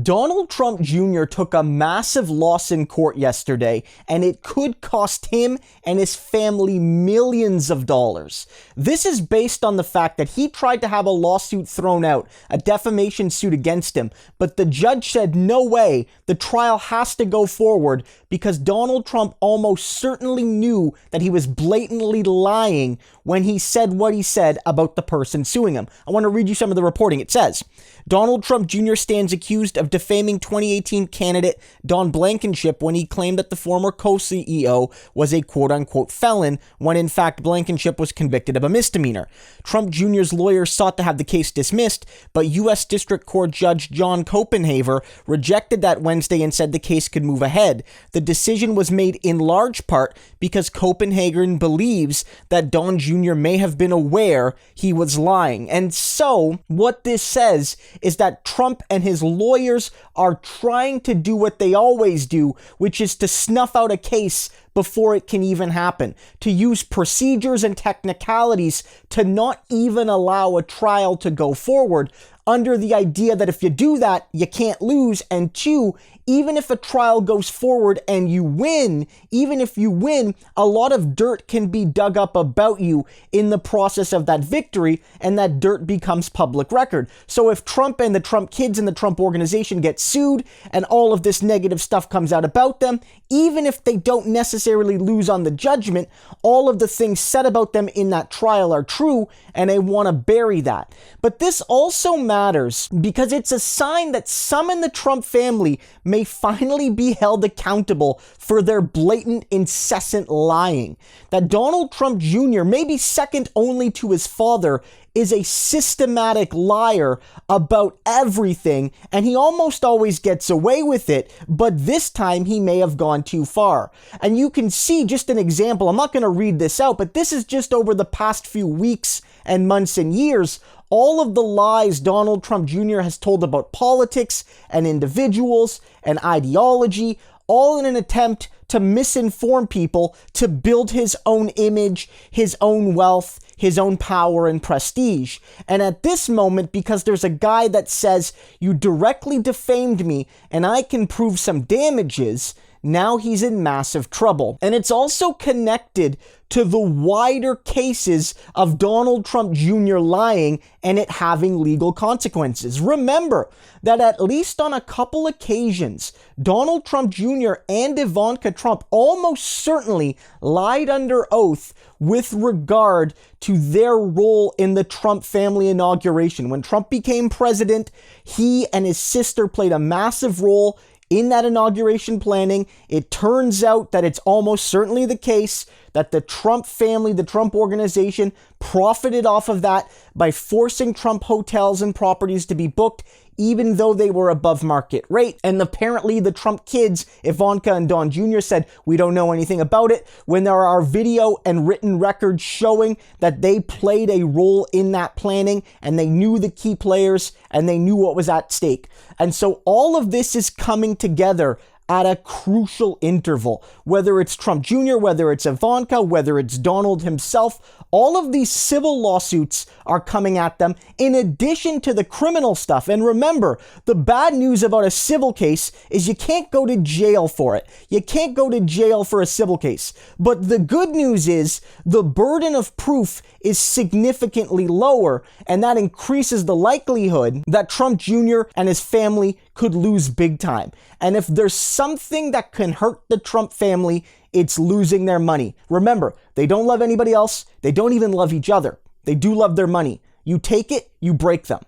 Donald Trump Jr. took a massive loss in court yesterday, and it could cost him and his family millions of dollars. This is based on the fact that he tried to have a lawsuit thrown out, a defamation suit against him, but the judge said, no way, the trial has to go forward because Donald Trump almost certainly knew that he was blatantly lying when he said what he said about the person suing him. I want to read you some of the reporting. It says, Donald Trump Jr. stands accused of defaming 2018 candidate Don Blankenship when he claimed that the former co-CEO was a quote-unquote felon, when in fact Blankenship was convicted of a misdemeanor. Trump Jr.'s lawyers sought to have the case dismissed, but U.S. District Court Judge John Copenhaver rejected that Wednesday and said the case could move ahead. The decision was made in large part because Copenhagen believes that Don Jr. may have been aware he was lying. And so, what this says is that Trump and his lawyers are trying to do what they always do, which is to snuff out a case before it can even happen, to use procedures and technicalities to not even allow a trial to go forward, under the idea that if you do that, you can't lose, and two, even if a trial goes forward and you win, even if you win, a lot of dirt can be dug up about you in the process of that victory, and that dirt becomes public record. So if Trump and the Trump kids and the Trump organization get sued and all of this negative stuff comes out about them, even if they don't necessarily lose on the judgment, all of the things said about them in that trial are true, and they want to bury that. But this also matters because it's a sign that some in the Trump family may finally be held accountable for their blatant, incessant lying. That Donald Trump Jr., maybe second only to his father, is a systematic liar about everything, and he almost always gets away with it, but this time he may have gone too far. And you can see just an example. I'm not going to read this out, but this is just over the past few weeks and months and years, all of the lies Donald Trump Jr. has told about politics and individuals and ideology, all in an attempt to misinform people to build his own image, his own wealth, his own power and prestige. And at this moment, because there's a guy that says, you directly defamed me and I can prove some damages, now he's in massive trouble. And it's also connected to the wider cases of Donald Trump Jr. lying and it having legal consequences. Remember that at least on a couple occasions, Donald Trump Jr. and Ivanka Trump almost certainly lied under oath with regard to their role in the Trump family inauguration. When Trump became president, he and his sister played a massive role in that inauguration planning. It turns out that it's almost certainly the case that the Trump family, the Trump organization, profited off of that by forcing Trump hotels and properties to be booked, even though they were above market rate. And apparently the Trump kids, Ivanka and Don Jr., said, we don't know anything about it, when there are video and written records showing that they played a role in that planning and they knew the key players and they knew what was at stake. And so all of this is coming together at a crucial interval. Whether it's Trump Jr., whether it's Ivanka, whether it's Donald himself, all of these civil lawsuits are coming at them in addition to the criminal stuff. And remember, the bad news about a civil case is you can't go to jail for it. You can't go to jail for a civil case. But the good news is the burden of proof is significantly lower, and that increases the likelihood that Trump Jr. and his family could lose big time. And if there's something that can hurt the Trump family, it's losing their money. Remember, they don't love anybody else. They don't even love each other. They do love their money. You take it, you break them.